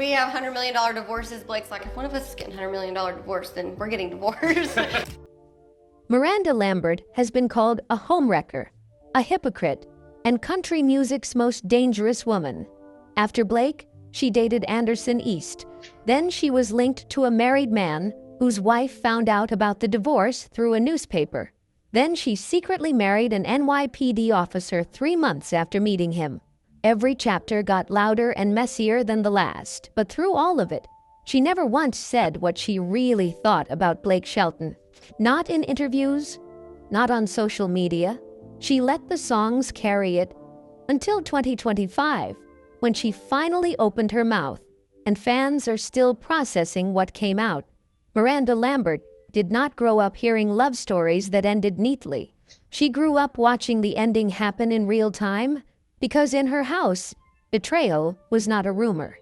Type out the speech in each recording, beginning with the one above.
We have $100 million divorces. Blake's like, if one of us is getting $100 million divorce, then we're getting divorced. Miranda Lambert has been called a homewrecker, a hypocrite, and country music's most dangerous woman. After Blake, she dated Anderson East. Then she was linked to a married man whose wife found out about the divorce through a newspaper. Then she secretly married an NYPD officer 3 months after meeting him. Every chapter got louder and messier than the last, but through all of it, she never once said what she really thought about Blake Shelton. Not in interviews, not on social media. She let the songs carry it until 2025, when she finally opened her mouth, and fans are still processing what came out. Miranda Lambert did not grow up hearing love stories that ended neatly. She grew up watching the ending happen in real time, because in her house, betrayal was not a rumor.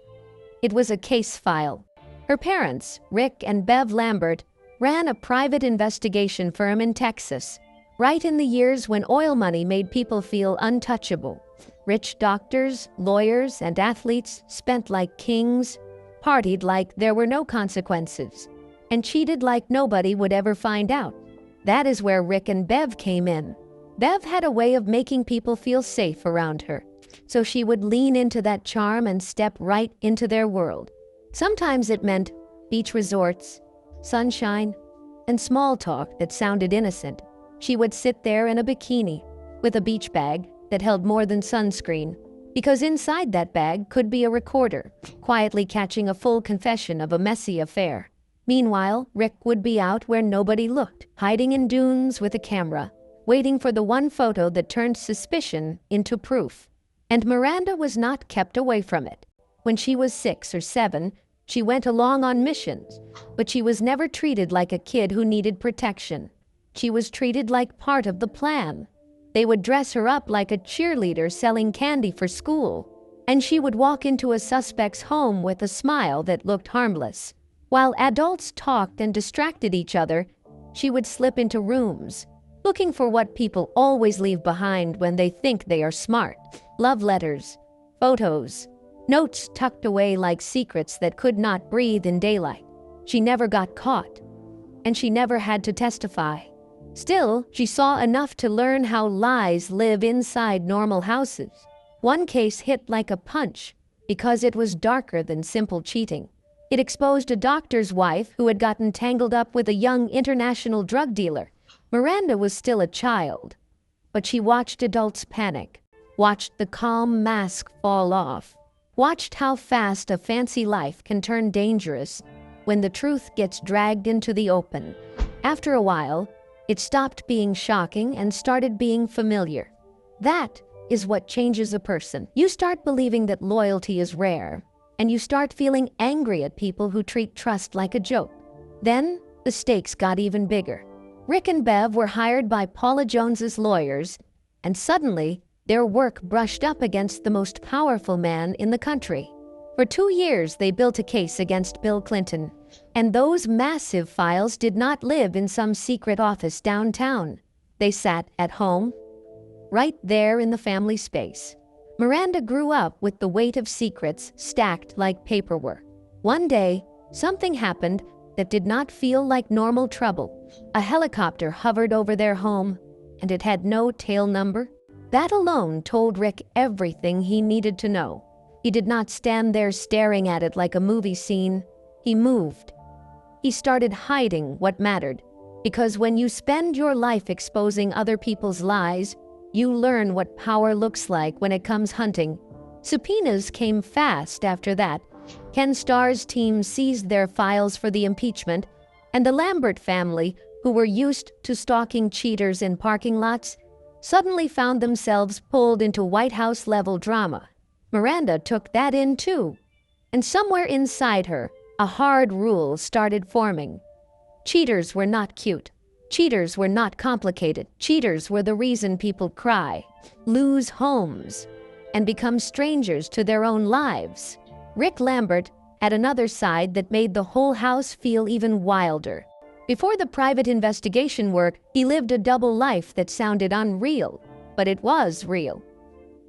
It was a case file. Her parents, Rick and Bev Lambert, ran a private investigation firm in Texas, right in the years when oil money made people feel untouchable. Rich doctors, lawyers, and athletes spent like kings, partied like there were no consequences, and cheated like nobody would ever find out. That is where Rick and Bev came in. Bev had a way of making people feel safe around her, so she would lean into that charm and step right into their world. Sometimes it meant beach resorts, sunshine, and small talk that sounded innocent. She would sit there in a bikini with a beach bag that held more than sunscreen, because inside that bag could be a recorder, quietly catching a full confession of a messy affair. Meanwhile, Rick would be out where nobody looked, hiding in dunes with a camera, waiting for the one photo that turned suspicion into proof. And Miranda was not kept away from it. When she was 6 or 7, she went along on missions, but she was never treated like a kid who needed protection. She was treated like part of the plan. They would dress her up like a cheerleader selling candy for school, and she would walk into a suspect's home with a smile that looked harmless. While adults talked and distracted each other, she would slip into rooms, looking for what people always leave behind when they think they are smart. Love letters, photos, notes tucked away like secrets that could not breathe in daylight. She never got caught, and she never had to testify. Still, she saw enough to learn how lies live inside normal houses. One case hit like a punch because it was darker than simple cheating. It exposed a doctor's wife who had gotten tangled up with a young international drug dealer. Miranda was still a child, but she watched adults panic, watched the calm mask fall off, watched how fast a fancy life can turn dangerous when the truth gets dragged into the open. After a while, it stopped being shocking and started being familiar. That is what changes a person. You start believing that loyalty is rare, and you start feeling angry at people who treat trust like a joke. Then, the stakes got even bigger. Rick and Bev were hired by Paula Jones's lawyers, and suddenly, their work brushed up against the most powerful man in the country. For 2 years, they built a case against Bill Clinton, and those massive files did not live in some secret office downtown. They sat at home, right there in the family space. Miranda grew up with the weight of secrets stacked like paperwork. One day, something happened that did not feel like normal trouble. A helicopter hovered over their home, and it had no tail number. That alone told Rick everything he needed to know. He did not stand there staring at it like a movie scene. He moved. He started hiding what mattered, because when you spend your life exposing other people's lies, you learn what power looks like when it comes hunting. Subpoenas came fast after that. Ken Starr's team seized their files for the impeachment, and the Lambert family, who were used to stalking cheaters in parking lots, suddenly found themselves pulled into White House-level drama. Miranda took that in too, and somewhere inside her, a hard rule started forming. Cheaters were not cute. Cheaters were not complicated. Cheaters were the reason people cry, lose homes, and become strangers to their own lives. Rick Lambert had another side that made the whole house feel even wilder. Before the private investigation work, he lived a double life that sounded unreal, but it was real.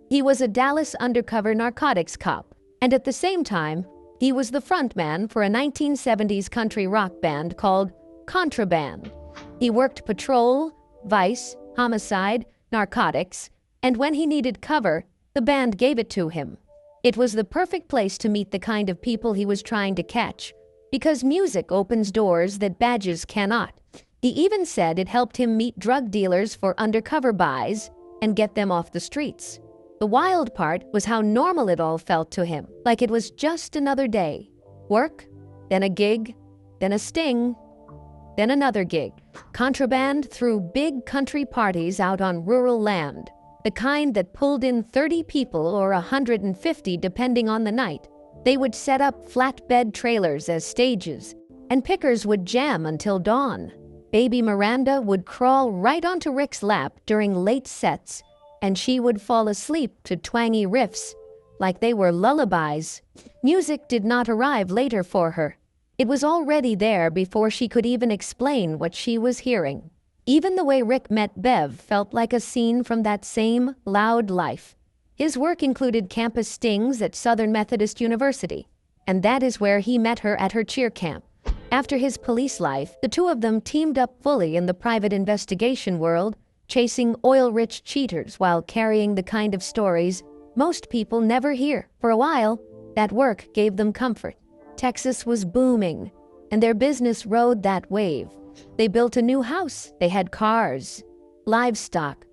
He was a Dallas undercover narcotics cop, and at the same time, He was the frontman for a 1970s country rock band called Contraband. He worked patrol, vice, homicide, narcotics, and when he needed cover, the band gave it to him. It was the perfect place to meet the kind of people he was trying to catch, because music opens doors that badges cannot. He even said it helped him meet drug dealers for undercover buys and get them off the streets. The wild part was how normal it all felt to him, like it was just another day. Work, then a gig, then a sting, then another gig. Contraband threw big country parties out on rural land, the kind that pulled in 30 people or 150 depending on the night. They would set up flatbed trailers as stages, and pickers would jam until dawn. Baby Miranda would crawl right onto Rick's lap during late sets, and she would fall asleep to twangy riffs like they were lullabies. Music did not arrive later for her. It was already there before she could even explain what she was hearing. Even the way Rick met Bev felt like a scene from that same loud life. His work included campus stings at Southern Methodist University, and that is where he met her at her cheer camp. After his police life, the two of them teamed up fully in the private investigation world, chasing oil-rich cheaters while carrying the kind of stories most people never hear. For a while, that work gave them comfort. Texas was booming, and their business rode that wave. They built a new house, they had cars, livestock,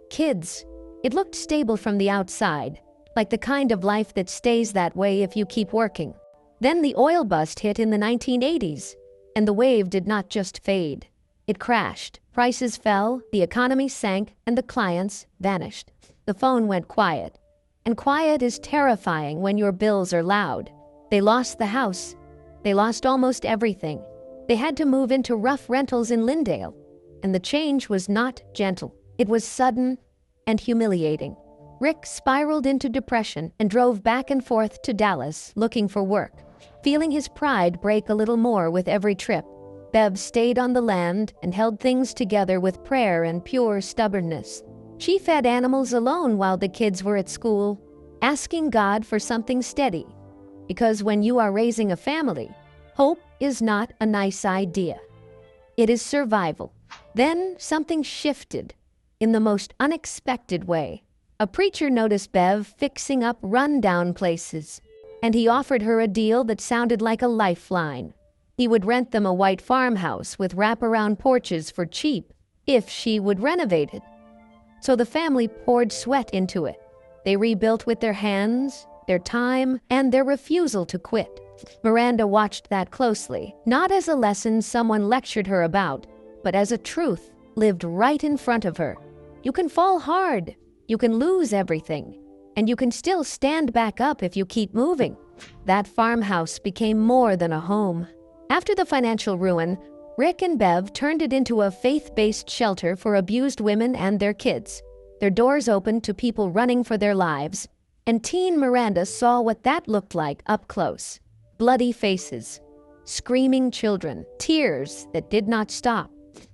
kids. It looked stable from the outside, like the kind of life that stays that way if you keep working. Then the oil bust hit in the 1980s, and the wave did not just fade. It crashed. Prices fell, the economy sank, and the clients vanished. The phone went quiet. And quiet is terrifying when your bills are loud. They lost the house. They lost almost everything. They had to move into rough rentals in Lindale. And the change was not gentle. It was sudden and humiliating. Rick spiraled into depression and drove back and forth to Dallas looking for work, feeling his pride break a little more with every trip. Bev stayed on the land and held things together with prayer and pure stubbornness. She fed animals alone while the kids were at school, asking God for something steady. Because when you are raising a family, hope is not a nice idea. It is survival. Then something shifted in the most unexpected way. A preacher noticed Bev fixing up rundown places, and he offered her a deal that sounded like a lifeline. He would rent them a white farmhouse with wraparound porches for cheap if she would renovate it. So the family poured sweat into it. They rebuilt with their hands, their time, and their refusal to quit. Miranda watched that closely, not as a lesson someone lectured her about, but as a truth lived right in front of her. You can fall hard, you can lose everything, and you can still stand back up if you keep moving. That farmhouse became more than a home. After the financial ruin, Rick and Bev turned it into a faith-based shelter for abused women and their kids. Their doors opened to people running for their lives, and teen Miranda saw what that looked like up close. Bloody faces, screaming children, tears that did not stop.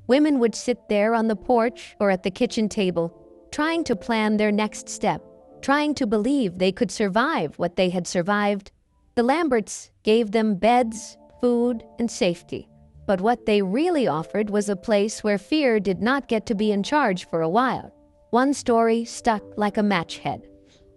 Women would sit there on the porch or at the kitchen table, trying to plan their next step, trying to believe they could survive what they had survived. The Lamberts gave them beds, food, and safety. But what they really offered was a place where fear did not get to be in charge for a while. One story stuck like a match head.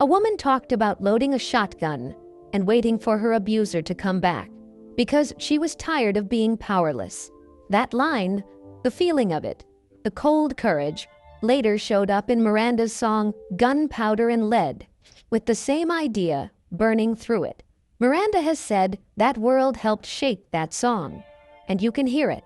A woman talked about loading a shotgun and waiting for her abuser to come back because she was tired of being powerless. That line, the feeling of it, the cold courage, later showed up in Miranda's song Gunpowder and Lead, with the same idea burning through it. Miranda has said that world helped shape that song, and you can hear it.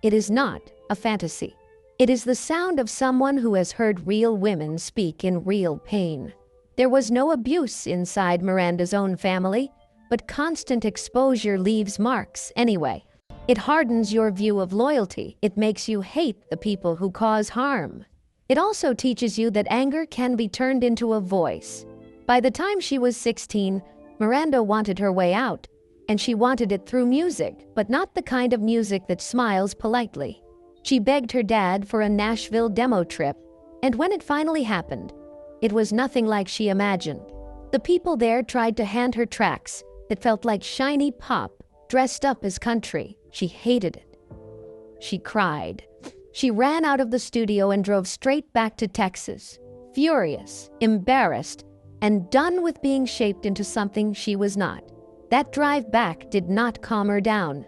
It is not a fantasy. It is the sound of someone who has heard real women speak in real pain. There was no abuse inside Miranda's own family, but constant exposure leaves marks anyway. It hardens your view of loyalty. It makes you hate the people who cause harm. It also teaches you that anger can be turned into a voice. By the time she was 16, Miranda wanted her way out, and she wanted it through music, but not the kind of music that smiles politely. She begged her dad for a Nashville demo trip, and when it finally happened, it was nothing like she imagined. The people there tried to hand her tracks, that felt like shiny pop dressed up as country. She hated it. She cried. She ran out of the studio and drove straight back to Texas, furious, embarrassed, and done with being shaped into something she was not. That drive back did not calm her down.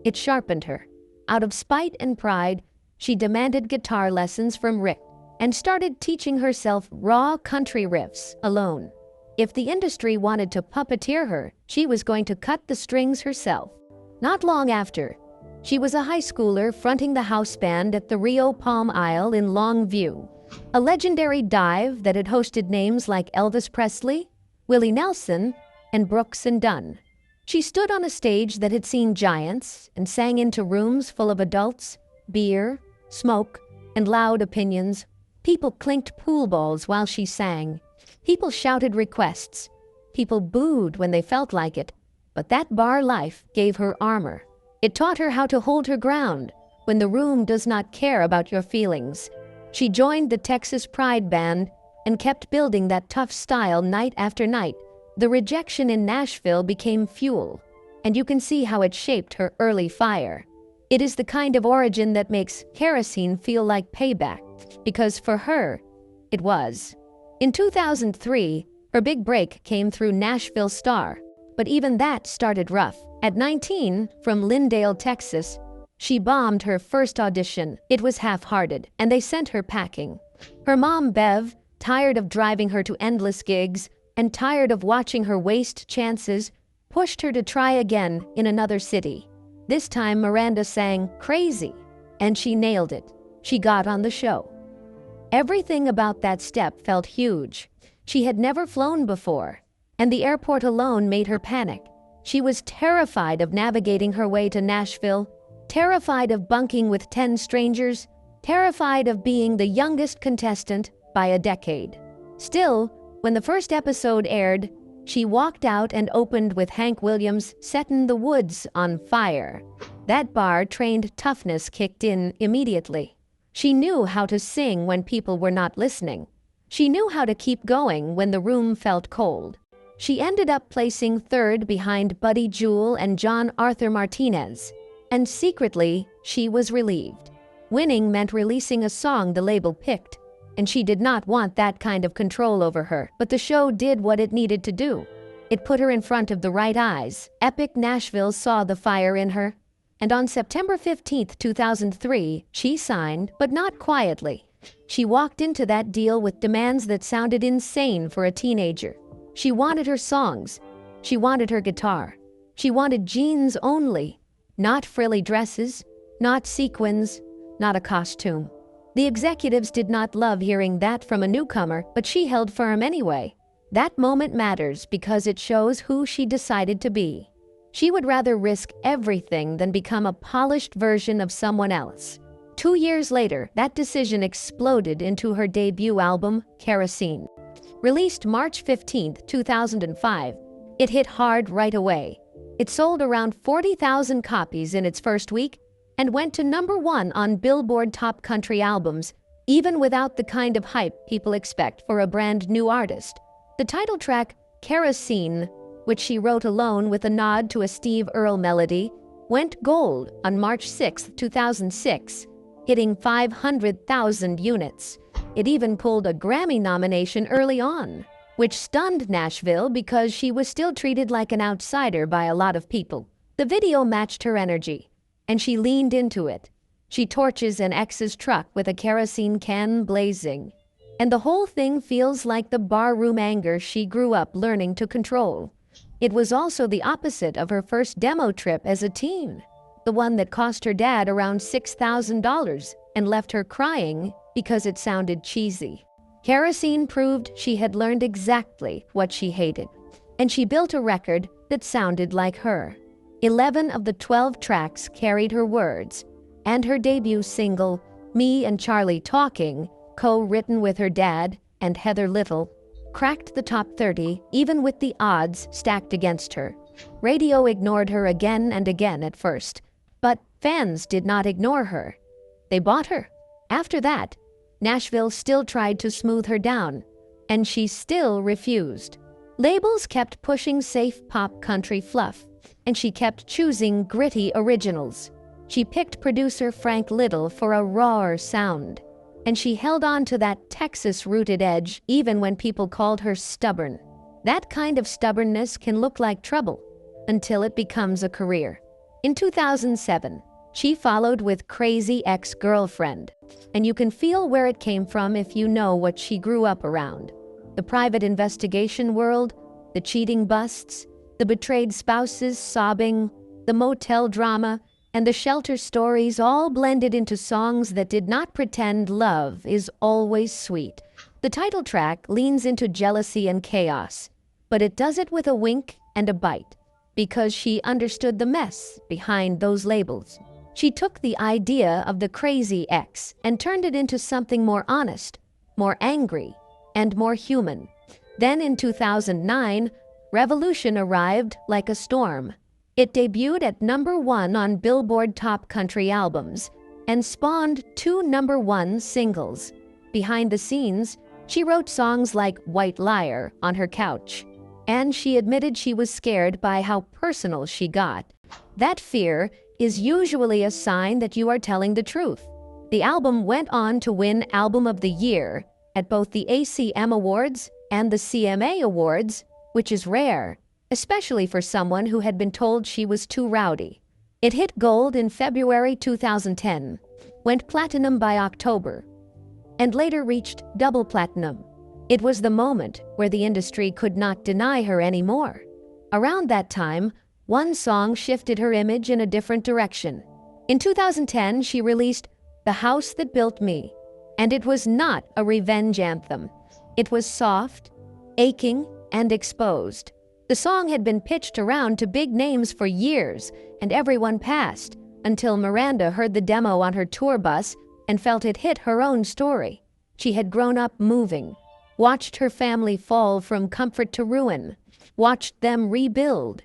It sharpened her. Out of spite and pride, she demanded guitar lessons from Rick and started teaching herself raw country riffs alone. If the industry wanted to puppeteer her, she was going to cut the strings herself. Not long after, she was a high schooler fronting the house band at the Rio Palm Isle in Longview, a legendary dive that had hosted names like Elvis Presley, Willie Nelson, and Brooks and Dunn. She stood on a stage that had seen giants and sang into rooms full of adults, beer, smoke, and loud opinions. People clinked pool balls while she sang. People shouted requests. People booed when they felt like it. But that bar life gave her armor. It taught her how to hold her ground when the room does not care about your feelings. She joined the Texas Pride Band and kept building that tough style night after night. The rejection in Nashville became fuel, and you can see how it shaped her early fire. It is the kind of origin that makes kerosene feel like payback, because for her, it was. In 2003, her big break came through Nashville Star, but even that started rough. At 19, from Lindale, Texas, she bombed her first audition. It was half-hearted, and they sent her packing. Her mom, Bev, tired of driving her to endless gigs and tired of watching her waste chances, pushed her to try again in another city. This time, Miranda sang Crazy, and she nailed it. She got on the show. Everything about that step felt huge. She had never flown before, and the airport alone made her panic. She was terrified of navigating her way to Nashville, terrified of bunking with 10 strangers, terrified of being the youngest contestant by a decade. Still, when the first episode aired, she walked out and opened with Hank Williams' Settin' the Woods on Fire. That bar-trained toughness kicked in immediately. She knew how to sing when people were not listening. She knew how to keep going when the room felt cold. She ended up placing third behind Buddy Jewell and John Arthur Martinez, and secretly, she was relieved. Winning meant releasing a song the label picked, and she did not want that kind of control over her, but the show did what it needed to do. It put her in front of the right eyes. Epic Nashville saw the fire in her, and on September 15, 2003, she signed, but not quietly. She walked into that deal with demands that sounded insane for a teenager. She wanted her songs. She wanted her guitar. She wanted jeans only, not frilly dresses, not sequins, not a costume. The executives did not love hearing that from a newcomer, but she held firm anyway. That moment matters because it shows who she decided to be. She would rather risk everything than become a polished version of someone else. 2 years later, that decision exploded into her debut album, Kerosene. Released March 15, 2005, it hit hard right away. It sold around 40,000 copies in its first week and went to #1 on Billboard Top Country Albums, even without the kind of hype people expect for a brand new artist. The title track, Kerosene, which she wrote alone with a nod to a Steve Earle melody, went gold on March 6, 2006, hitting 500,000 units. It even pulled a Grammy nomination early on, which stunned Nashville because she was still treated like an outsider by a lot of people. The video matched her energy, and she leaned into it. She torches an ex's truck with a kerosene can blazing, and the whole thing feels like the barroom anger she grew up learning to control. It was also the opposite of her first demo trip as a teen, the one that cost her dad around $6,000 and left her crying because it sounded cheesy. Kerosene proved she had learned exactly what she hated, and she built a record that sounded like her. 11 of the 12 tracks carried her words, and her debut single, Me and Charlie Talking, co-written with her dad and Heather Little, cracked the top 30 even with the odds stacked against her. Radio ignored her again and again at first, but fans did not ignore her. They bought her. After that, Nashville still tried to smooth her down, and she still refused. Labels kept pushing safe pop country fluff, and she kept choosing gritty originals. She picked producer Frank Little for a rawer sound, and she held on to that Texas-rooted edge even when people called her stubborn. That kind of stubbornness can look like trouble until it becomes a career. In 2007, she followed with Crazy Ex-Girlfriend, and you can feel where it came from if you know what she grew up around. The private investigation world, the cheating busts, the betrayed spouses sobbing, the motel drama, and the shelter stories all blended into songs that did not pretend love is always sweet. The title track leans into jealousy and chaos, but it does it with a wink and a bite, because she understood the mess behind those labels. She took the idea of the crazy ex and turned it into something more honest, more angry, and more human. Then in 2009, Revolution arrived like a storm. It debuted at #1 on Billboard Top Country Albums and spawned 2 #1 singles. Behind the scenes, she wrote songs like White Liar on her couch, and she admitted she was scared by how personal she got. That fear is usually a sign that you are telling the truth. The album went on to win Album of the Year at both the ACM Awards and the CMA Awards, which is rare, especially for someone who had been told she was too rowdy. It hit gold in February 2010, went platinum by October, and later reached double platinum. It was the moment where the industry could not deny her anymore. Around that time, one song shifted her image in a different direction. In 2010, she released The House That Built Me, and it was not a revenge anthem. It was soft, aching, and exposed. The song had been pitched around to big names for years, and everyone passed, until Miranda heard the demo on her tour bus and felt it hit her own story. She had grown up moving, watched her family fall from comfort to ruin, watched them rebuild,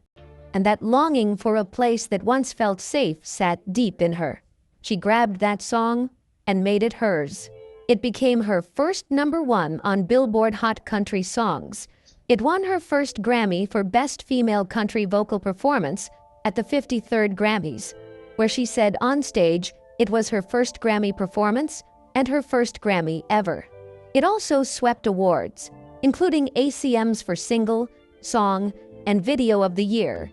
and that longing for a place that once felt safe sat deep in her. She grabbed that song and made it hers. It became her first #1 on Billboard Hot Country Songs. It won her first Grammy for Best Female Country Vocal Performance at the 53rd Grammys, where she said on stage it was her first Grammy performance and her first Grammy ever. It also swept awards, including ACMs for Single, Song, and Video of the Year,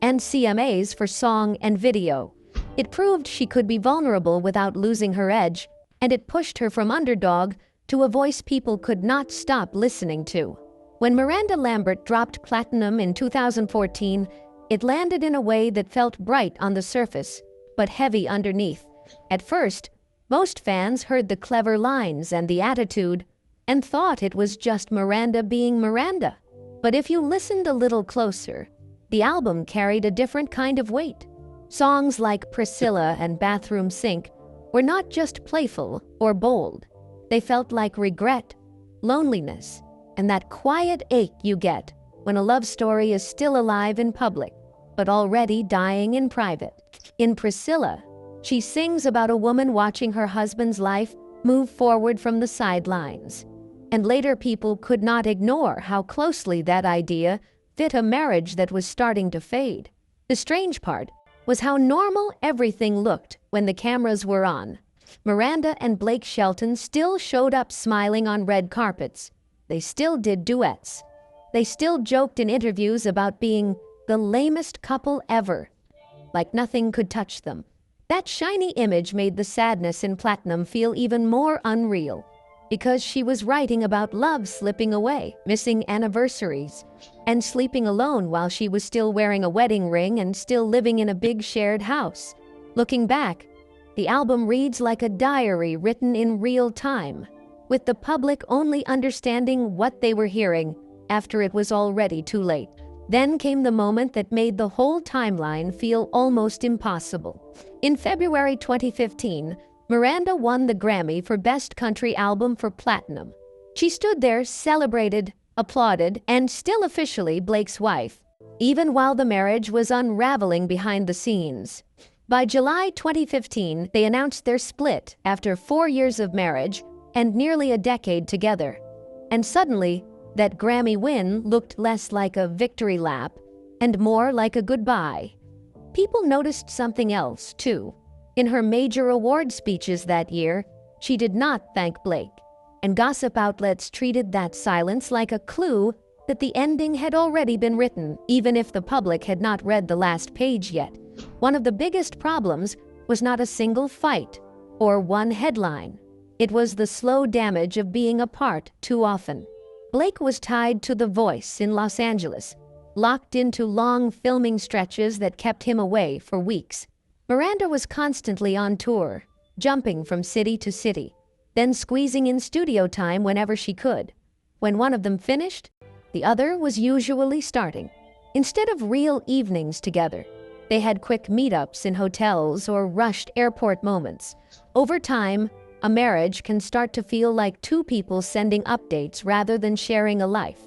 and CMAs for Song and Video. It proved she could be vulnerable without losing her edge, and it pushed her from underdog to a voice people could not stop listening to. When Miranda Lambert dropped platinum in 2014, it landed in a way that felt bright on the surface, but heavy underneath. At first, most fans heard the clever lines and the attitude and thought it was just Miranda being Miranda. But if you listened a little closer, the album carried a different kind of weight. Songs like Priscilla and Bathroom Sink were not just playful or bold. They felt like regret, loneliness, and that quiet ache you get when a love story is still alive in public, but already dying in private. In Priscilla, she sings about a woman watching her husband's life move forward from the sidelines, and later people could not ignore how closely that idea fit a marriage that was starting to fade. The strange part was how normal everything looked when the cameras were on. Miranda and Blake Shelton still showed up smiling on red carpets. They still did duets. They still joked in interviews about being the lamest couple ever, like nothing could touch them. That shiny image made the sadness in Platinum feel even more unreal, because she was writing about love slipping away, missing anniversaries, and sleeping alone while she was still wearing a wedding ring and still living in a big shared house. Looking back, the album reads like a diary written in real time, with the public only understanding what they were hearing after it was already too late. Then came the moment that made the whole timeline feel almost impossible. In February 2015, Miranda won the Grammy for Best Country Album for Platinum. She stood there, celebrated, applauded, and still officially Blake's wife, even while the marriage was unraveling behind the scenes. By July 2015, they announced their split after 4 years of marriage and nearly a decade together. And suddenly, That Grammy win looked less like a victory lap and more like a goodbye. People noticed something else, too. In her major award speeches that year, she did not thank Blake, and gossip outlets treated that silence like a clue that the ending had already been written, even if the public had not read the last page yet. One of the biggest problems was not a single fight or one headline. It was the slow damage of being apart too often. Blake was tied to The Voice in Los Angeles, locked into long filming stretches that kept him away for weeks. Miranda was constantly on tour, jumping from city to city, then squeezing in studio time whenever she could. When one of them finished, the other was usually starting. Instead of real evenings together, they had quick meetups in hotels or rushed airport moments. Over time, a marriage can start to feel like two people sending updates rather than sharing a life.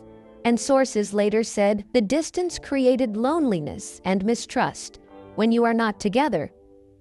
And sources later said the distance created loneliness and mistrust. When you are not together,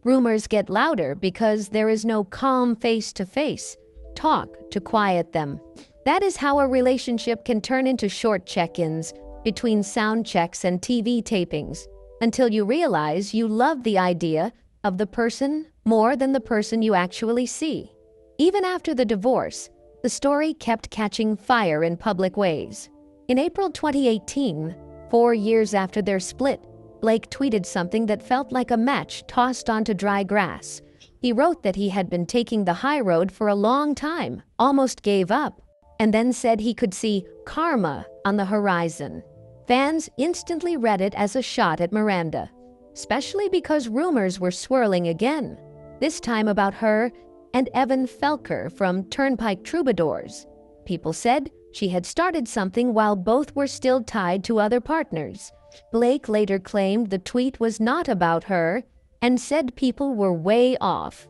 rumors get louder because there is no calm face-to-face talk to quiet them. That is how a relationship can turn into short check-ins between sound checks and TV tapings, until you realize you love the idea of the person more than the person you actually see. Even after the divorce, the story kept catching fire in public ways. In April 2018, 4 years after their split, Blake tweeted something that felt like a match tossed onto dry grass. He wrote that he had been taking the high road for a long time, almost gave up, and then said he could see karma on the horizon. Fans instantly read it as a shot at Miranda, especially because rumors were swirling again, this time about her and Evan Felker from Turnpike Troubadours. People said she had started something while both were still tied to other partners. Blake later claimed the tweet was not about her and said people were way off.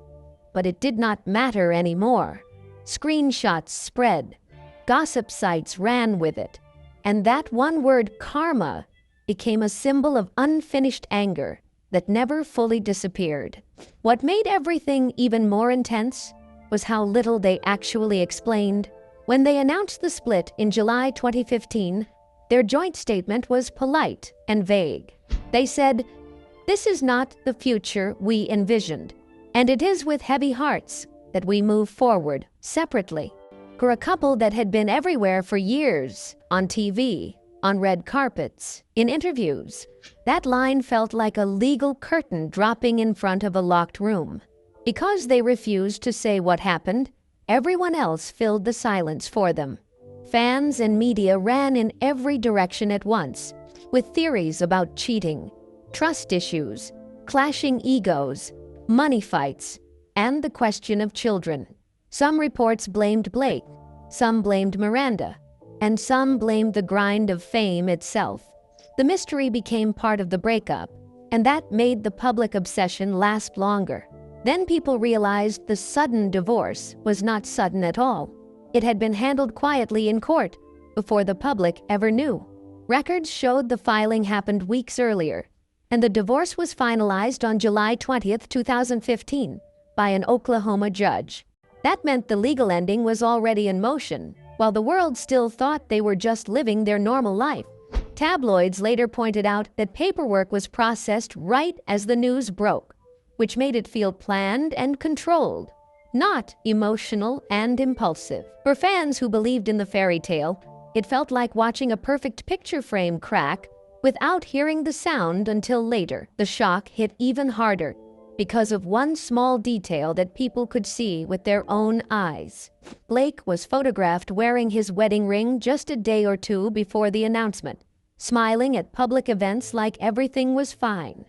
But it did not matter anymore. Screenshots spread. Gossip sites ran with it. And that one word, karma, became a symbol of unfinished anger that never fully disappeared. What made everything even more intense was how little they actually explained. When they announced the split in July 2015, their joint statement was polite and vague. They said, "This is not the future we envisioned, and it is with heavy hearts that we move forward separately." For a couple that had been everywhere for years, on TV, on red carpets, in interviews, that line felt like a legal curtain dropping in front of a locked room. Because they refused to say what happened, everyone else filled the silence for them. Fans and media ran in every direction at once, with theories about cheating, trust issues, clashing egos, money fights, and the question of children. Some reports blamed Blake, some blamed Miranda, and some blamed the grind of fame itself. The mystery became part of the breakup, and that made the public obsession last longer. Then people realized the sudden divorce was not sudden at all. It had been handled quietly in court before the public ever knew. Records showed the filing happened weeks earlier, and the divorce was finalized on July 20th, 2015, by an Oklahoma judge. That meant the legal ending was already in motion, while the world still thought they were just living their normal life. Tabloids later pointed out that paperwork was processed right as the news broke, which made it feel planned and controlled, not emotional and impulsive. For fans who believed in the fairy tale, it felt like watching a perfect picture frame crack without hearing the sound until later. The shock hit even harder because of one small detail that people could see with their own eyes. Blake was photographed wearing his wedding ring just a day or two before the announcement, smiling at public events like everything was fine.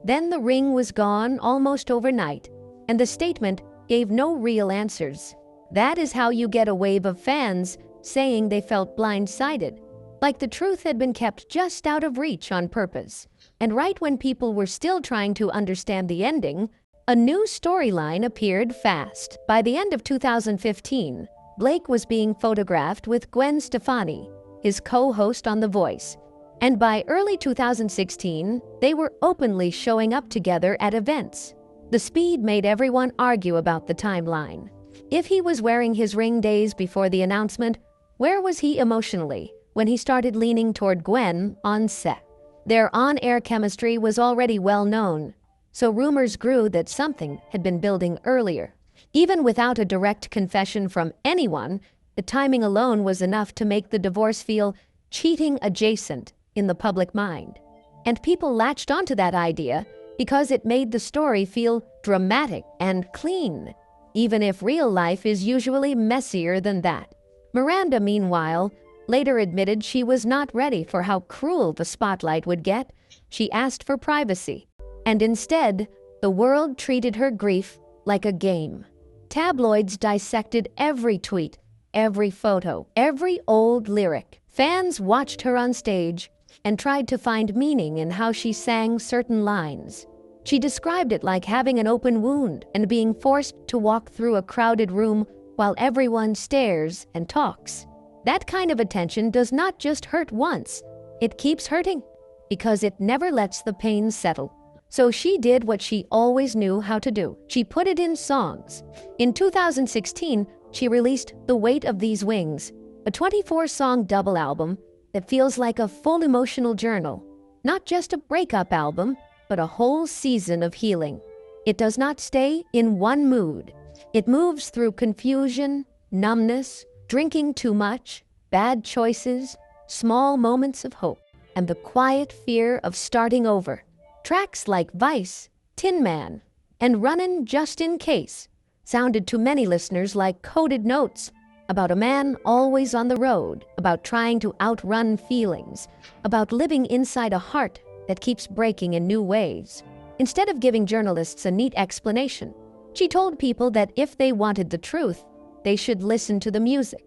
Then the ring was gone almost overnight, and the statement gave no real answers. That is how you get a wave of fans saying they felt blindsided, like the truth had been kept just out of reach on purpose. And right when people were still trying to understand the ending, a new storyline appeared fast. By the end of 2015, Blake was being photographed with Gwen Stefani, his co-host on The Voice. And by early 2016, they were openly showing up together at events. The speed made everyone argue about the timeline. If he was wearing his ring days before the announcement, Where was he emotionally when he started leaning toward Gwen on set? Their on-air chemistry was already well known, so rumors grew that something had been building earlier. Even without a direct confession from anyone, the timing alone was enough to make the divorce feel cheating adjacent in the public mind. And people latched onto that idea because it made the story feel dramatic and clean, even if real life is usually messier than that. Miranda, meanwhile, later admitted she was not ready for how cruel the spotlight would get. She asked for privacy, and instead, the world treated her grief like a game. Tabloids dissected every tweet, every photo, every old lyric. Fans watched her on stage and tried to find meaning in how she sang certain lines. She described it like having an open wound and being forced to walk through a crowded room while everyone stares and talks. That kind of attention does not just hurt once, it keeps hurting because it never lets the pain settle. So she did what she always knew how to do. She put it in songs. In 2016, she released The Weight of These Wings, a 24-song double album that feels like a full emotional journal, not just a breakup album, but a whole season of healing. It does not stay in one mood. It moves through confusion, numbness, drinking too much, bad choices, small moments of hope, and the quiet fear of starting over. Tracks like Vice, Tin Man, and Runnin' Just in Case sounded to many listeners like coded notes about a man always on the road, about trying to outrun feelings, about living inside a heart that keeps breaking in new ways. Instead of giving journalists a neat explanation, she told people that if they wanted the truth, they should listen to the music.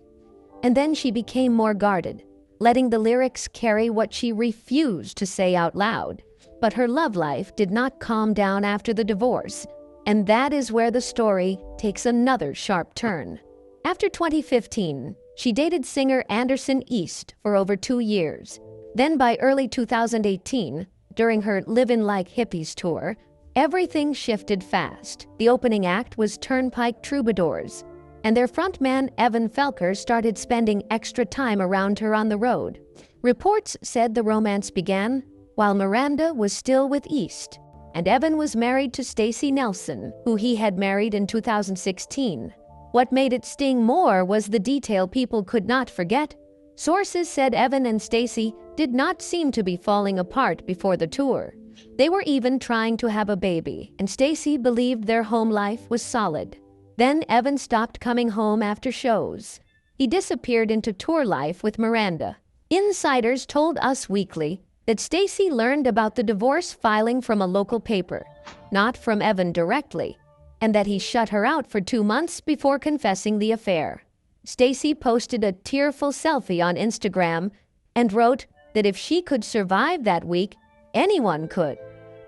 And then she became more guarded, letting the lyrics carry what she refused to say out loud. But her love life did not calm down after the divorce, and that is where the story takes another sharp turn. After 2015, she dated singer Anderson East for over 2 years. Then by early 2018, during her Livin' Like Hippies tour, everything shifted fast. The opening act was Turnpike Troubadours, and their frontman Evan Felker started spending extra time around her on the road. Reports said the romance began while Miranda was still with East, and Evan was married to Stacey Nelson, who he had married in 2016. What made it sting more was the detail people could not forget. Sources said Evan and Stacey did not seem to be falling apart before the tour. They were even trying to have a baby, and Stacey believed their home life was solid. Then Evan stopped coming home after shows. He disappeared into tour life with Miranda. Insiders told Us Weekly that Stacey learned about the divorce filing from a local paper, not from Evan directly, and that he shut her out for 2 months before confessing the affair. Stacey posted a tearful selfie on Instagram and wrote that if she could survive that week, anyone could.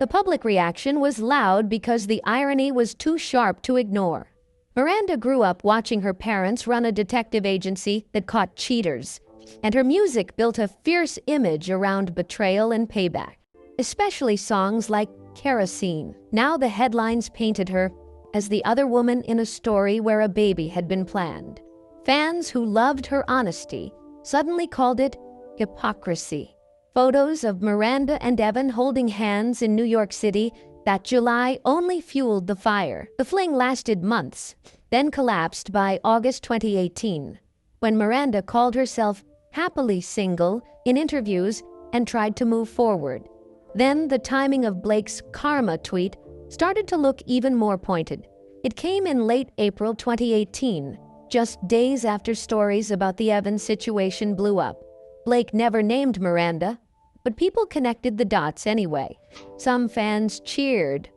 The public reaction was loud because the irony was too sharp to ignore. Miranda grew up watching her parents run a detective agency that caught cheaters, and her music built a fierce image around betrayal and payback, especially songs like Kerosene. Now the headlines painted her as the other woman in a story where a baby had been planned. Fans who loved her honesty suddenly called it hypocrisy. Photos of Miranda and Evan holding hands in New York City that July only fueled the fire. The fling lasted months, then collapsed by August 2018, when Miranda called herself happily single in interviews and tried to move forward. Then the timing of Blake's karma tweet started to look even more pointed. It came in late April 2018, just days after stories about the Evan situation blew up. Blake never named Miranda, but people connected the dots anyway. Some fans cheered,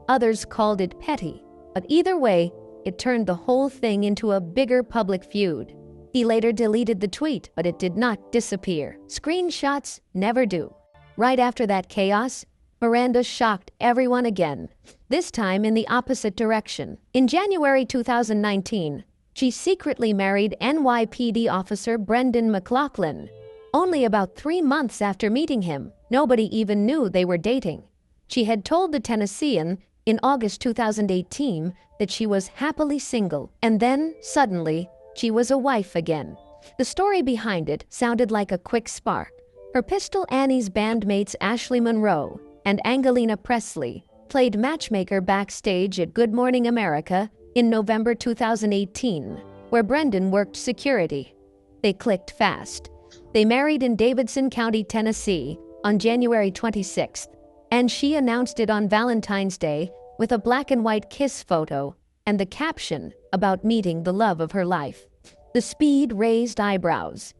others called it petty, but either way, it turned the whole thing into a bigger public feud. He later deleted the tweet, but it did not disappear. Screenshots never do. Right after that chaos, Miranda shocked everyone again, this time in the opposite direction. In January 2019, she secretly married NYPD officer Brendan McLaughlin. Only about 3 months after meeting him, nobody even knew they were dating. She had told the Tennessean in August 2018 that she was happily single, and then, suddenly, she was a wife again. The story behind it sounded like a quick spark. Her Pistol Annie's bandmates Ashley Monroe and Angelina Presley played matchmaker backstage at Good Morning America in November 2018, where Brendan worked security. They clicked fast. They married in Davidson County, Tennessee, on January 26th, and she announced it on Valentine's Day with a black and white kiss photo and the caption about meeting the love of her life. The speed raised eyebrows.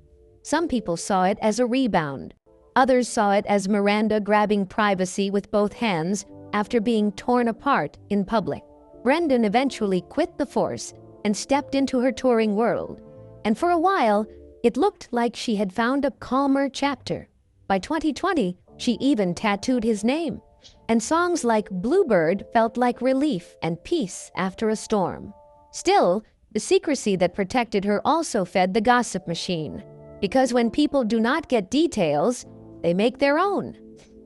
Some people saw it as a rebound. Others saw it as Miranda grabbing privacy with both hands after being torn apart in public. Brendan eventually quit the force and stepped into her touring world. And for a while, it looked like she had found a calmer chapter. By 2020, she even tattooed his name. And songs like Bluebird felt like relief and peace after a storm. Still, the secrecy that protected her also fed the gossip machine. Because when people do not get details, they make their own.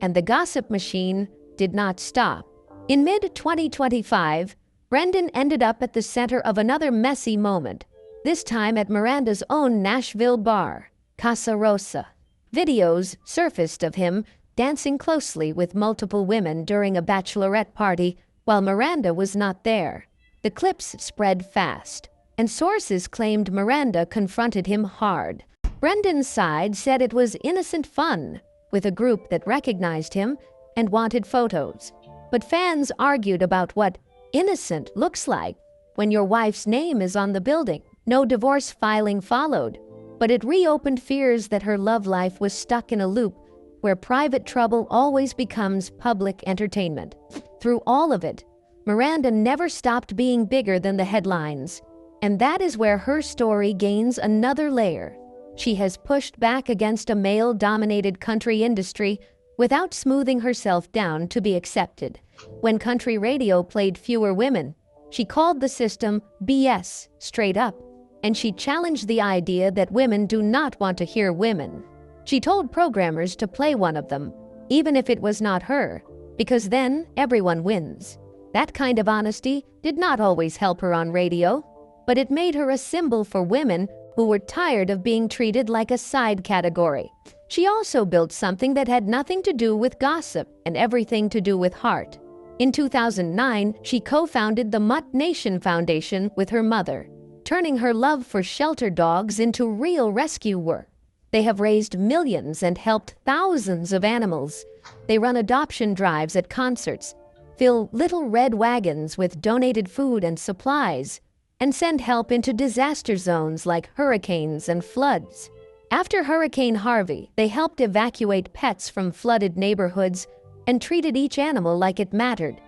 And the gossip machine did not stop. In mid-2025, Brendan ended up at the center of another messy moment, this time at Miranda's own Nashville bar, Casa Rosa. Videos surfaced of him dancing closely with multiple women during a bachelorette party while Miranda was not there. The clips spread fast, and sources claimed Miranda confronted him hard. Brendan's side said it was innocent fun, with a group that recognized him and wanted photos. But fans argued about what innocent looks like when your wife's name is on the building. No divorce filing followed, but it reopened fears that her love life was stuck in a loop where private trouble always becomes public entertainment. Through all of it, Miranda never stopped being bigger than the headlines, and that is where her story gains another layer. She has pushed back against a male-dominated country industry without smoothing herself down to be accepted. When country radio played fewer women, she called the system BS straight up, and she challenged the idea that women do not want to hear women. She told programmers to play one of them, even if it was not her, because then everyone wins. That kind of honesty did not always help her on radio, but it made her a symbol for women who were tired of being treated like a side category. She also built something that had nothing to do with gossip and everything to do with heart. In 2009, she co-founded the Mutt Nation Foundation with her mother, turning her love for shelter dogs into real rescue work. They have raised millions and helped thousands of animals. They run adoption drives at concerts, fill little red wagons with donated food and supplies, and send help into disaster zones like hurricanes and floods. After Hurricane Harvey, they helped evacuate pets from flooded neighborhoods and treated each animal like it mattered.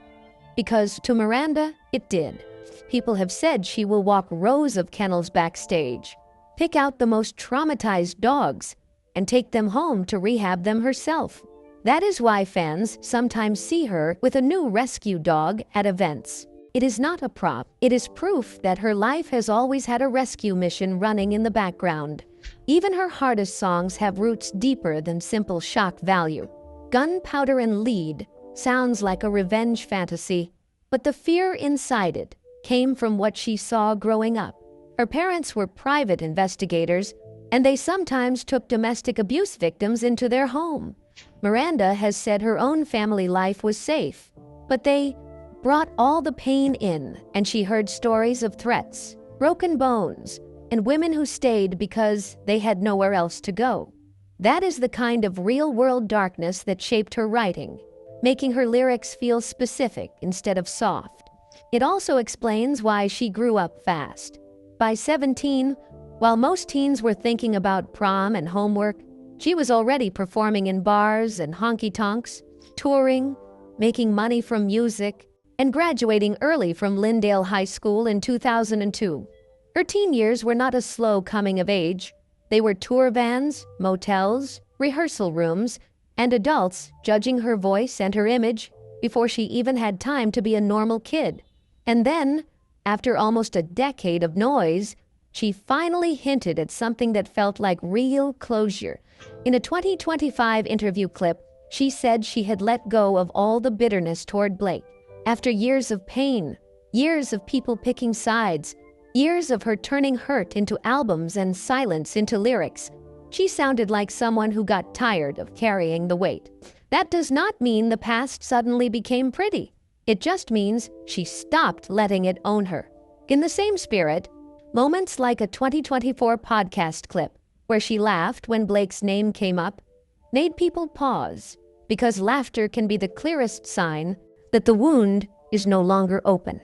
Because to Miranda, it did. People have said she will walk rows of kennels backstage, pick out the most traumatized dogs, and take them home to rehab them herself. That is why fans sometimes see her with a new rescue dog at events. It is not a prop. It is proof that her life has always had a rescue mission running in the background. Even her hardest songs have roots deeper than simple shock value. Gunpowder and Lead sounds like a revenge fantasy, but the fear inside it came from what she saw growing up. Her parents were private investigators, and they sometimes took domestic abuse victims into their home. Miranda has said her own family life was safe, but they brought all the pain in, and she heard stories of threats, broken bones, and women who stayed because they had nowhere else to go. That is the kind of real-world darkness that shaped her writing, making her lyrics feel specific instead of soft. It also explains why she grew up fast. By 17, while most teens were thinking about prom and homework, she was already performing in bars and honky-tonks, touring, making money from music, and graduating early from Lyndale High School in 2002. Her teen years were not a slow coming of age. They were tour vans, motels, rehearsal rooms, and adults judging her voice and her image before she even had time to be a normal kid. And then, after almost a decade of noise, she finally hinted at something that felt like real closure. In a 2025 interview clip, she said she had let go of all the bitterness toward Blake. After years of pain, years of people picking sides, Years of her turning hurt into albums and silence into lyrics. She sounded like someone who got tired of carrying the weight. That does not mean the past suddenly became pretty. It just means she stopped letting it own her. In the same spirit, moments like a 2024 podcast clip where she laughed when Blake's name came up made people pause, because laughter can be the clearest sign that the wound is no longer open.